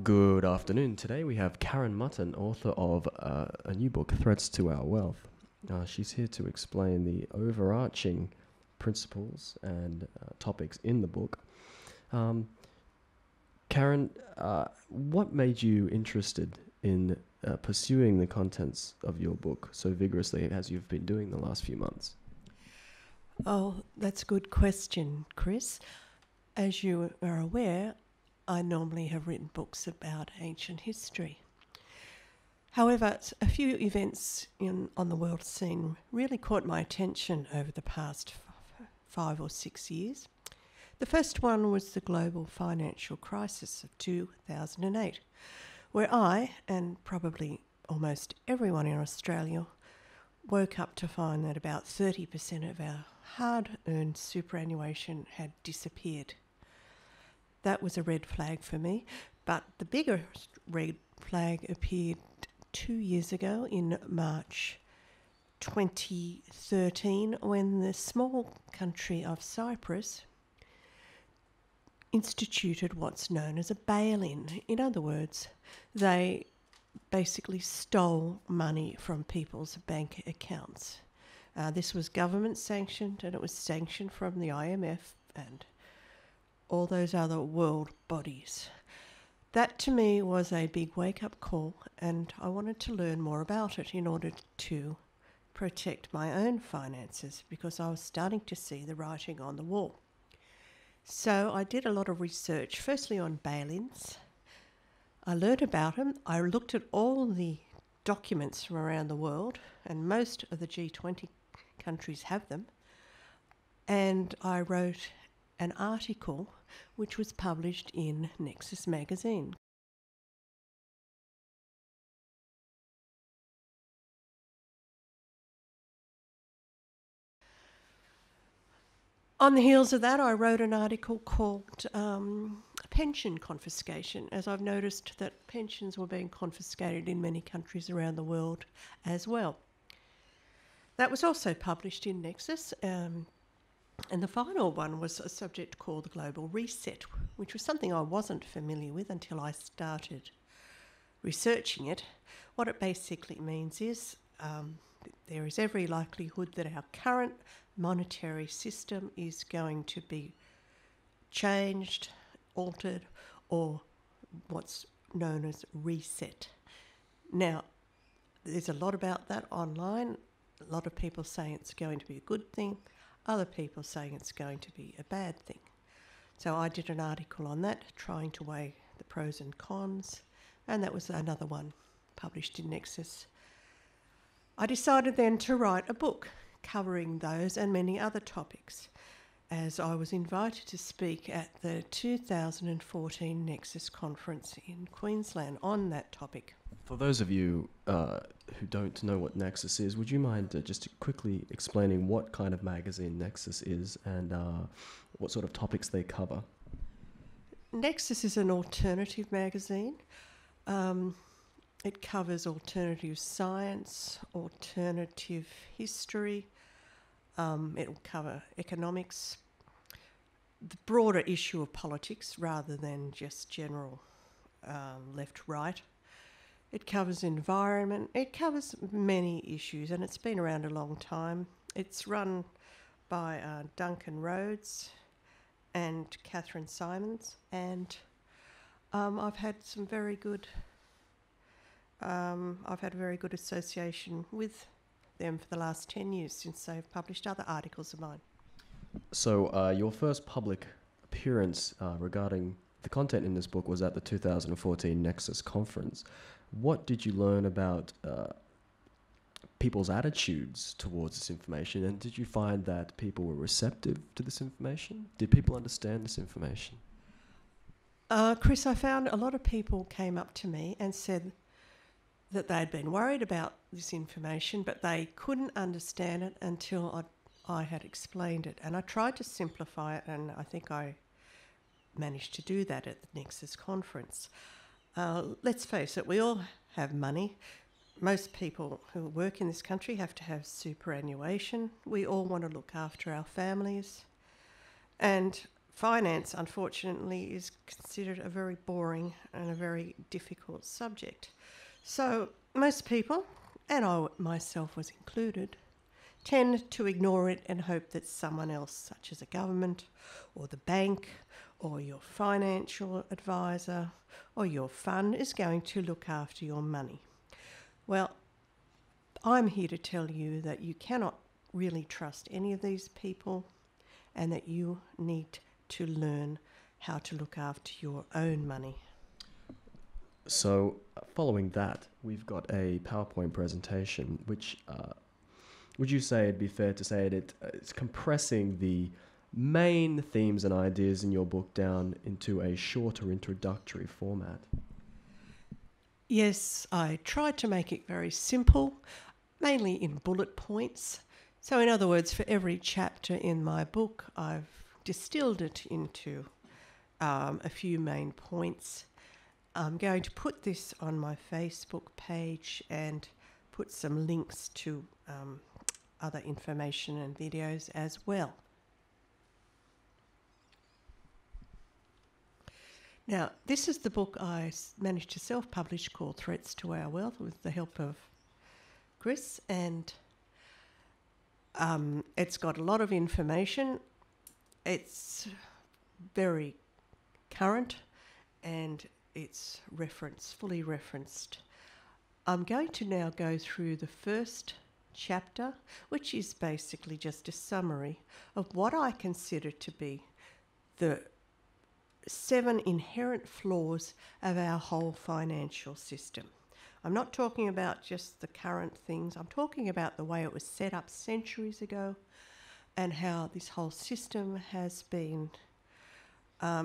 Good afternoon. Today we have Karen Mutton, author of a new book, Threats to Our Wealth. She's here to explain the overarching principles and topics in the book. Karen, what made you interested in pursuing the contents of your book so vigorously as you've been doing the last few months? Oh, that's a good question, Chris. As you are aware, I normally have written books about ancient history. However, a few events on the world scene really caught my attention over the past 5 or 6 years. The first one was the global financial crisis of 2008, where I, and probably almost everyone in Australia, woke up to find that about 30% of our hard-earned superannuation had disappeared. That was a red flag for me, but the bigger red flag appeared 2 years ago in March 2013 when the small country of Cyprus instituted what's known as a bail-in. In other words, they basically stole money from people's bank accounts. This was government sanctioned, and it was sanctioned from the IMF and all those other world bodies. That to me was a big wake-up call, and I wanted to learn more about it in order to protect my own finances because I was starting to see the writing on the wall. So I did a lot of research, firstly on bail-ins. I learned about them. I looked at all the documents from around the world, and most of the G20 countries have them. And I wrote an article which was published in Nexus magazine. On the heels of that, I wrote an article called Pension Confiscation, as I've noticed that pensions were being confiscated in many countries around the world as well. That was also published in Nexus, and the final one was a subject called the Global Reset, which was something I wasn't familiar with until I started researching it. What it basically means is there is every likelihood that our current monetary system is going to be changed, altered, or what's known as reset. Now, there's a lot about that online. A lot of people saying it's going to be a good thing. Other people saying it's going to be a bad thing. So I did an article on that, trying to weigh the pros and cons, and that was another one published in Nexus. I decided then to write a book covering those and many other topics, as I was invited to speak at the 2014 Nexus conference in Queensland on that topic. For those of you who don't know what Nexus is, would you mind just quickly explaining what kind of magazine Nexus is and what sort of topics they cover? Nexus is an alternative magazine. It covers alternative science, alternative history. It'll cover economics, the broader issue of politics rather than just general left-right. It covers environment. It covers many issues, and it's been around a long time. It's run by Duncan Rhodes and Catherine Simons, and I've had a very good association with them for the last 10 years since they've published other articles of mine. So your first public appearance regarding the content in this book was at the 2014 Nexus conference. What did you learn about people's attitudes towards this information, and did you find that people were receptive to this information? Did people understand this information? Chris, I found a lot of people came up to me and said that they'd been worried about this information, but they couldn't understand it until I had explained it. And I tried to simplify it, and I think I managed to do that at the Nexus conference. Let's face it, we all have money. Most people who work in this country have to have superannuation. We all want to look after our families. And finance, unfortunately, is considered a very boring and a very difficult subject. So most people, and I myself was included, tend to ignore it and hope that someone else, such as a government or the bank or your financial advisor or your fund, is going to look after your money. Well, I'm here to tell you that you cannot really trust any of these people and that you need to learn how to look after your own money. So, following that, we've got a PowerPoint presentation, which would you say it'd be fair to say that it's compressing the main themes and ideas in your book down into a shorter introductory format? Yes, I tried to make it very simple, mainly in bullet points. So, in other words, for every chapter in my book, I've distilled it into a few main points. I'm going to put this on my Facebook page and put some links to other information and videos as well. Now, this is the book I managed to self-publish called Threats to Our Wealth with the help of Chris, and it's got a lot of information. It's very current and it's fully referenced. I'm going to now go through the first chapter, which is basically just a summary of what I consider to be the 7 inherent flaws of our whole financial system. I'm not talking about just the current things. I'm talking about the way it was set up centuries ago and how this whole system has been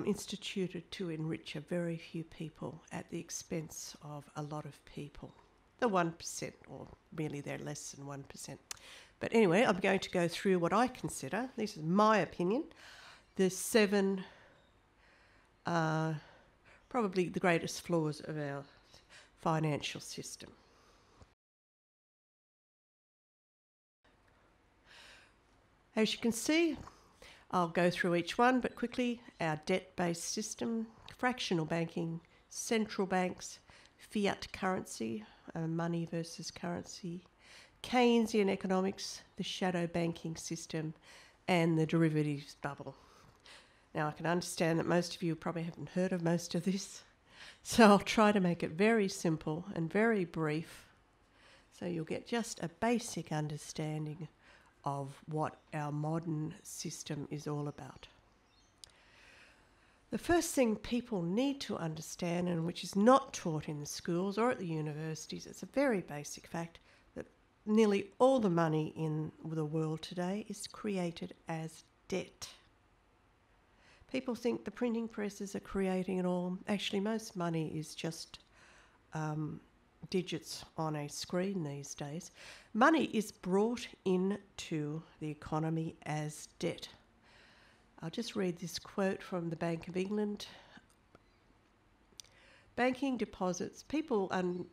instituted to enrich a very few people at the expense of a lot of people. The 1%, or really they're less than 1%. But anyway, I'm going to go through what I consider, this is my opinion, the 7 probably the greatest flaws of our financial system. As you can see, I'll go through each one, but quickly, our debt-based system, fractional banking, central banks, fiat currency, money versus currency, Keynesian economics, the shadow banking system, and the derivatives bubble. Now, I can understand that most of you probably haven't heard of most of this, so I'll try to make it very simple and very brief, so you'll get just a basic understanding of what our modern system is all about. The first thing people need to understand, and which is not taught in the schools or at the universities, it's a very basic fact, that nearly all the money in the world today is created as debt. People think the printing presses are creating it all. Actually, most money is just digits on a screen these days. Money is brought into the economy as debt. I'll just read this quote from the Bank of England. Banking deposits, people, in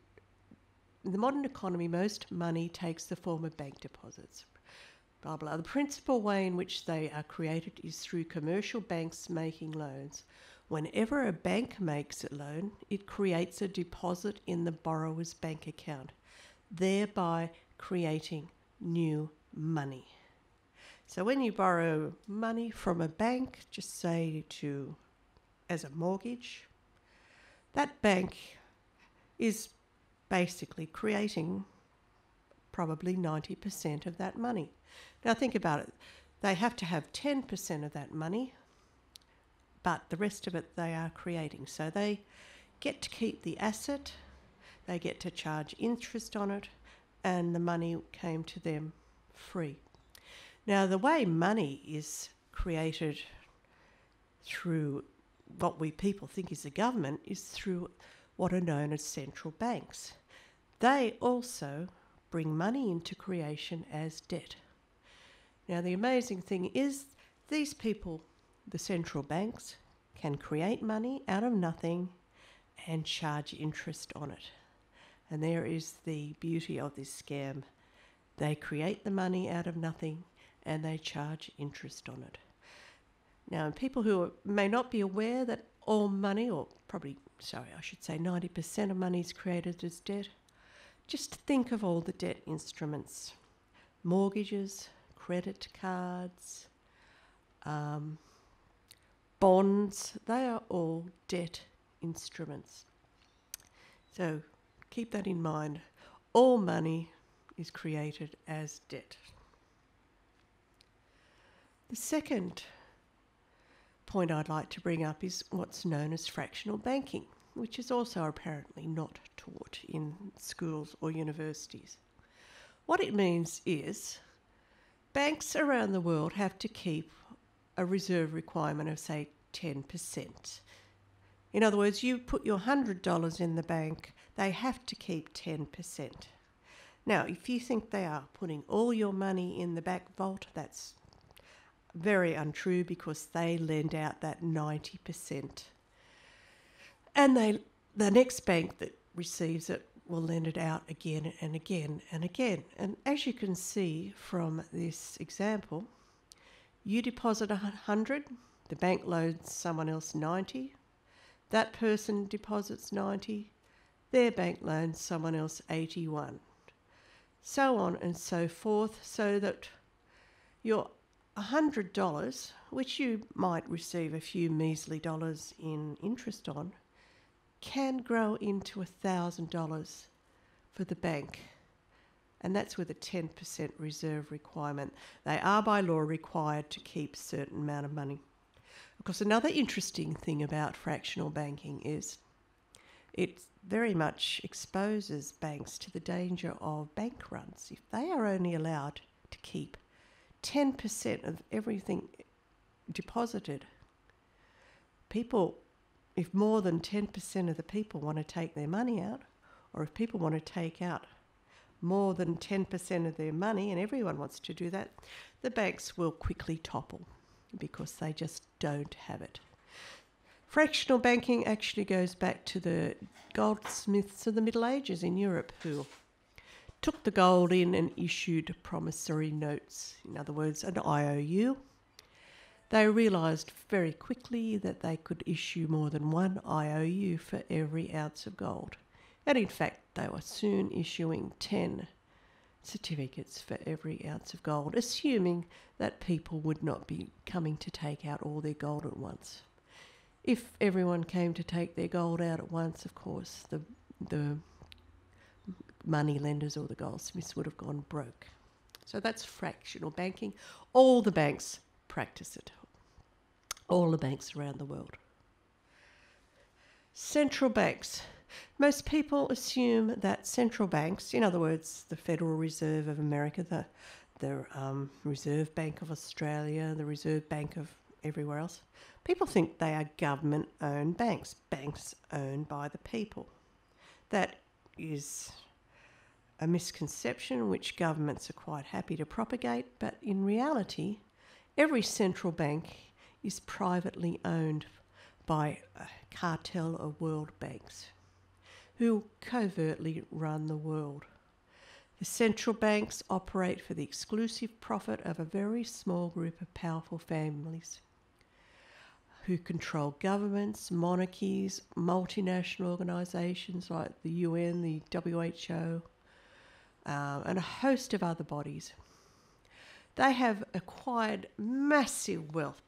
the modern economy, most money takes the form of bank deposits. Blah, blah. The principal way in which they are created is through commercial banks making loans. Whenever a bank makes a loan, it creates a deposit in the borrower's bank account, thereby creating new money. So when you borrow money from a bank, just say as a mortgage, that bank is basically creating probably 90% of that money. Now think about it. They have to have 10% of that money, but the rest of it they are creating. So they get to keep the asset, they get to charge interest on it, and the money came to them free. Now the way money is created through what we people think is the government is through what are known as central banks. They also bring money into creation as debt. Now the amazing thing is these people, the central banks, can create money out of nothing and charge interest on it. And there is the beauty of this scam. They create the money out of nothing and they charge interest on it. Now, people who may not be aware that all money, or probably, sorry, I should say 90% of money is created as debt, just think of all the debt instruments: mortgages, credit cards, bonds. They are all debt instruments. So keep that in mind. All money is created as debt. The second point I'd like to bring up is what's known as fractional banking, which is also apparently not taught in schools or universities. What it means is banks around the world have to keep a reserve requirement of, say, 10%. In other words, you put your $100 in the bank, they have to keep 10%. Now, if you think they are putting all your money in the back vault, that's very untrue, because they lend out that 90%. And the next bank that receives it will lend it out again and again and again. And as you can see from this example, you deposit 100, the bank loans someone else 90, that person deposits 90, their bank loans someone else 81, so on and so forth, so that your $100, which you might receive a few measly dollars in interest on, can grow into $1,000 for the bank. And that's with a 10% reserve requirement. They are by law required to keep a certain amount of money. Of course, another interesting thing about fractional banking is it very much exposes banks to the danger of bank runs. If they are only allowed to keep 10% of everything deposited, people, if more than 10% of the people want to take their money out, or if people want to take out more than 10% of their money, and everyone wants to do that, the banks will quickly topple because they just don't have it. Fractional banking actually goes back to the goldsmiths of the Middle Ages in Europe, who took the gold in and issued promissory notes, in other words, an IOU. They realised very quickly that they could issue more than one IOU for every ounce of gold. And in fact, they were soon issuing 10 certificates for every ounce of gold, assuming that people would not be coming to take out all their gold at once. If everyone came to take their gold out at once, of course, the money lenders or the goldsmiths would have gone broke. So that's fractional banking. All the banks practice it. All the banks around the world. Central banks. Most people assume that central banks, in other words, the Federal Reserve of America, the Reserve Bank of Australia, the Reserve Bank of everywhere else, people think they are government-owned banks, banks owned by the people. That is a misconception which governments are quite happy to propagate, but in reality, every central bank is privately owned by a cartel of world banks who covertly run the world. The central banks operate for the exclusive profit of a very small group of powerful families who control governments, monarchies, multinational organisations like the UN, the WHO, and a host of other bodies. They have acquired massive wealth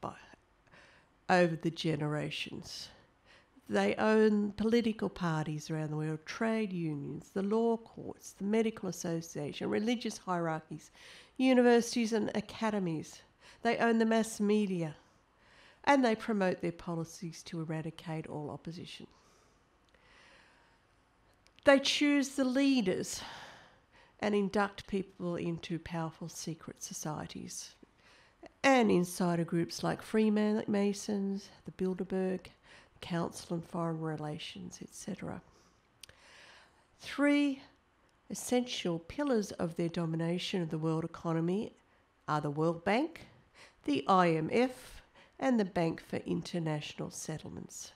over the generations. They own political parties around the world, trade unions, the law courts, the medical association, religious hierarchies, universities and academies. They own the mass media, and they promote their policies to eradicate all opposition. They choose the leaders and induct people into powerful secret societies and insider groups like Freemasons, the Bilderberg Council on Foreign Relations, etc. 3 essential pillars of their domination of the world economy are the World Bank, the IMF, and the Bank for International Settlements.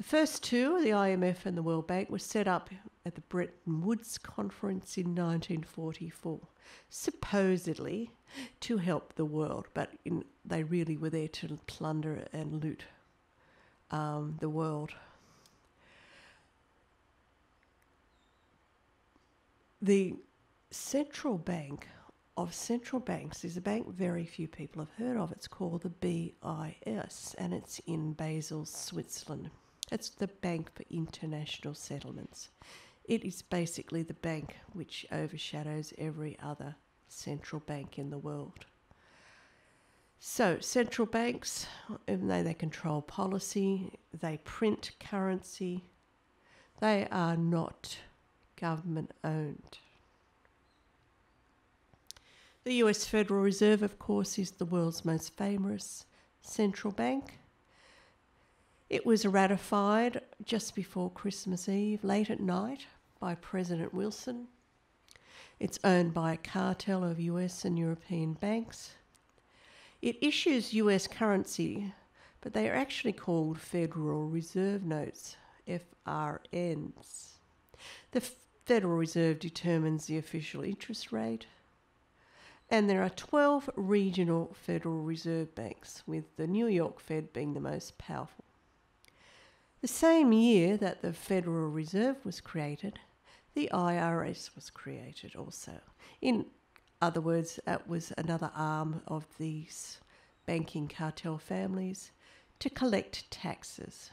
The first two, the IMF and the World Bank, were set up at the Bretton Woods Conference in 1944, supposedly to help the world, but they really were there to plunder and loot the world. The central bank of central banks is a bank very few people have heard of. It's called the BIS, and it's in Basel, Switzerland. It's the Bank for International Settlements. It is basically the bank which overshadows every other central bank in the world. So central banks, even though they control policy, they print currency, they are not government owned. The US Federal Reserve, of course, is the world's most famous central bank. It was ratified just before Christmas Eve, late at night, by President Wilson. It's owned by a cartel of US and European banks. It issues US currency, but they are actually called Federal Reserve Notes, FRNs. The Federal Reserve determines the official interest rate, and there are 12 regional Federal Reserve banks, with the New York Fed being the most powerful. The same year that the Federal Reserve was created, the IRS was created also. In other words, that was another arm of these banking cartel families to collect taxes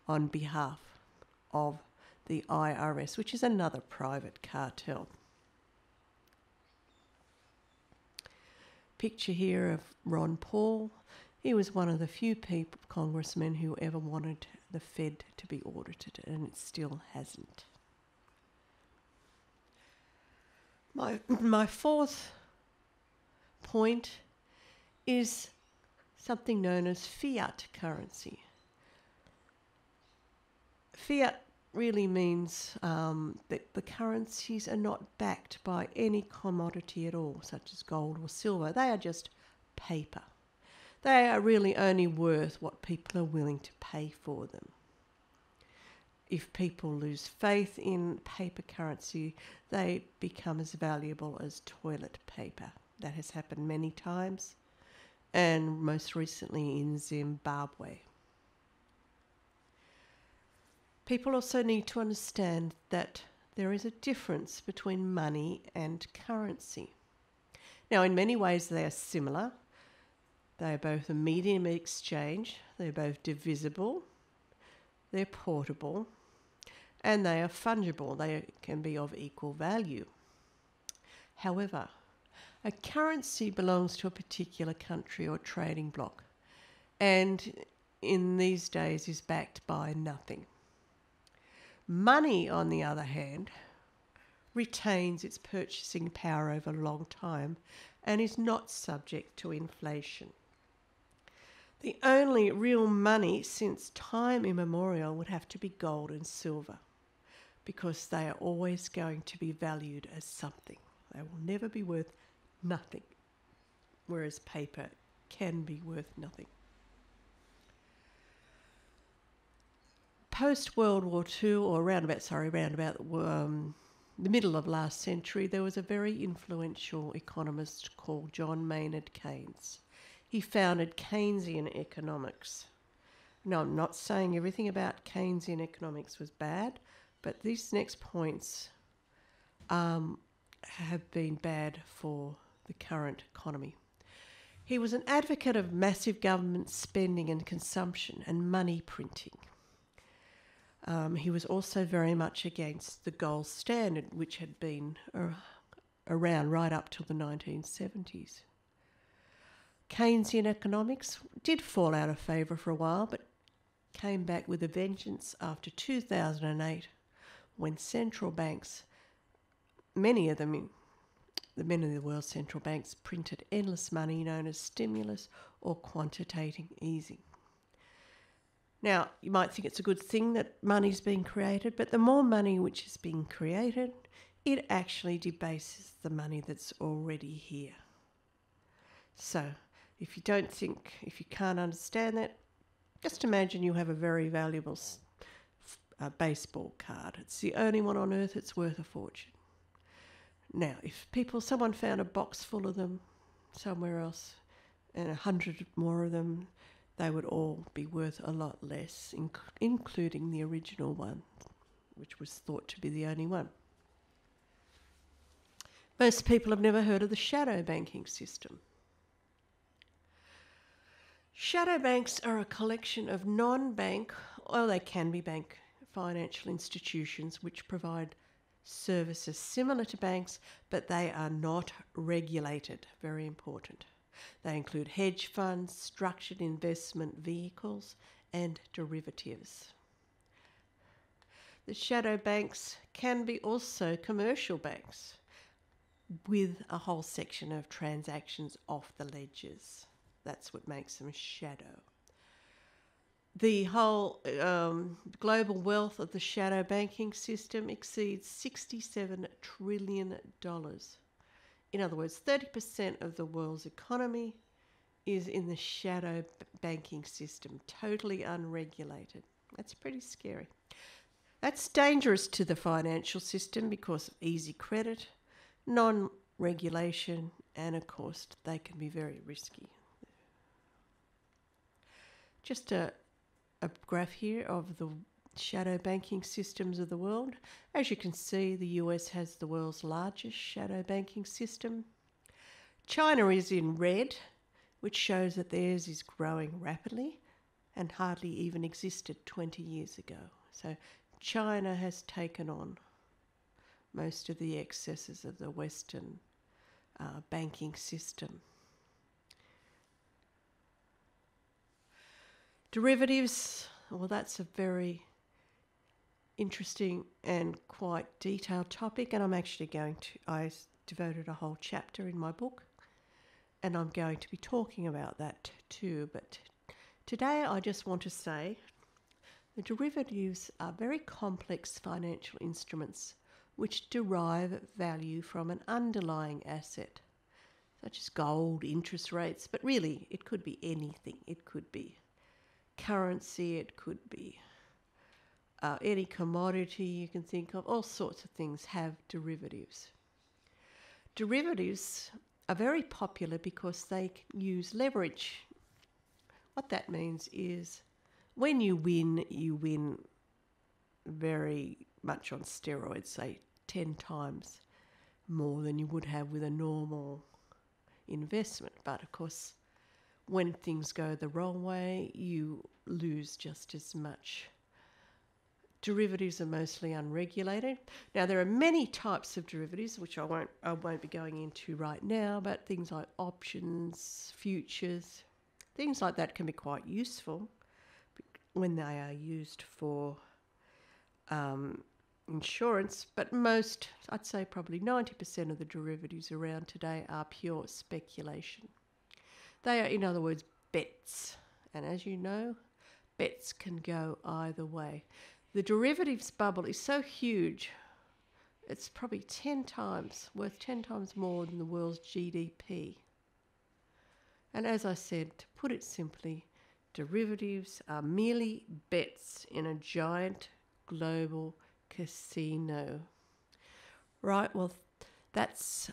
on behalf of the IRS, which is another private cartel. Picture here of Ron Paul. He was one of the few congressmen who ever wanted the Fed to be audited, and it still hasn't. My fourth point is something known as fiat currency. Fiat really means that the currencies are not backed by any commodity at all, such as gold or silver. They are just paper. They are really only worth what people are willing to pay for them. If people lose faith in paper currency, they become as valuable as toilet paper. That has happened many times, and most recently in Zimbabwe. People also need to understand that there is a difference between money and currency. Now, in many ways they are similar. They are both a medium of exchange, they're both divisible, they're portable, and they are fungible. They can be of equal value. However, a currency belongs to a particular country or trading bloc, and in these days is backed by nothing. Money, on the other hand, retains its purchasing power over a long time and is not subject to inflation. The only real money since time immemorial would have to be gold and silver, because they are always going to be valued as something. They will never be worth nothing, whereas paper can be worth nothing. Post-World War II, or around about the middle of last century, there was a very influential economist called John Maynard Keynes. He founded Keynesian economics. Now, I'm not saying everything about Keynesian economics was bad, but these next points have been bad for the current economy. He was an advocate of massive government spending and consumption and money printing. He was also very much against the gold standard, which had been around right up till the 1970s. Keynesian economics did fall out of favour for a while, but came back with a vengeance after 2008, when central banks, many of the world's central banks, printed endless money known as stimulus or quantitative easing. Now, you might think it's a good thing that money's being created, but the more money which is being created, it actually debases the money that's already here. So, if you can't understand that, just imagine you have a very valuable a baseball card. It's the only one on earth that's worth a fortune. Now, if someone found a box full of them somewhere else and 100 more of them, they would all be worth a lot less, including the original one, which was thought to be the only one. Most people have never heard of the shadow banking system. Shadow banks are a collection of non-bank, or they can be bank, financial institutions which provide services similar to banks, but they are not regulated. Very important. They include hedge funds, structured investment vehicles, and derivatives. The shadow banks can be also commercial banks with a whole section of transactions off the ledgers. That's what makes them shadow. The whole global wealth of the shadow banking system exceeds $67 trillion. In other words, 30% of the world's economy is in the shadow banking system, totally unregulated. That's pretty scary. That's dangerous to the financial system because of easy credit, non-regulation, and of course, they can be very risky. Just a graph here of the shadow banking systems of the world. As you can see, the US has the world's largest shadow banking system. China is in red, which shows that theirs is growing rapidly and hardly even existed 20 years ago. So China has taken on most of the excesses of the Western banking system. Derivatives, well, that's a very interesting and quite detailed topic, and I devoted a whole chapter in my book, and I'm going to be talking about that too. But today I just want to say the derivatives are very complex financial instruments which derive value from an underlying asset, such as gold, interest rates, but really it could be anything. It could be currency, it could be any commodity you can think of. All sorts of things have derivatives. Derivatives are very popular because they use leverage. What that means is when you win very much on steroids, say 10 times more than you would have with a normal investment. But of course, when things go the wrong way, you lose just as much. Derivatives are mostly unregulated. Now, there are many types of derivatives, which I won't be going into right now, but things like options, futures, things like that can be quite useful when they are used for insurance. But most, I'd say probably 90% of the derivatives around today are pure speculation. They are, in other words, bets. And as you know, bets can go either way. The derivatives bubble is so huge, it's probably worth 10 times more than the world's GDP. And as I said, to put it simply, derivatives are merely bets in a giant global casino. Right, well, that's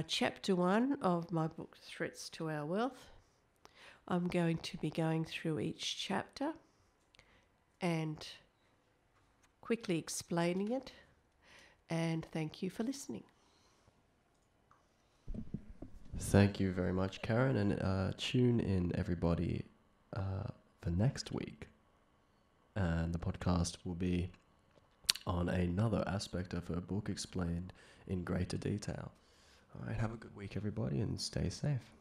chapter 1 of my book, Threats to Our Wealth. I'm going to be going through each chapter and quickly explaining it. And thank you for listening. Thank you very much, Karen, and tune in, everybody, for next week. And the podcast will be on another aspect of her book explained in greater detail. All right, have a good week, everybody, and stay safe.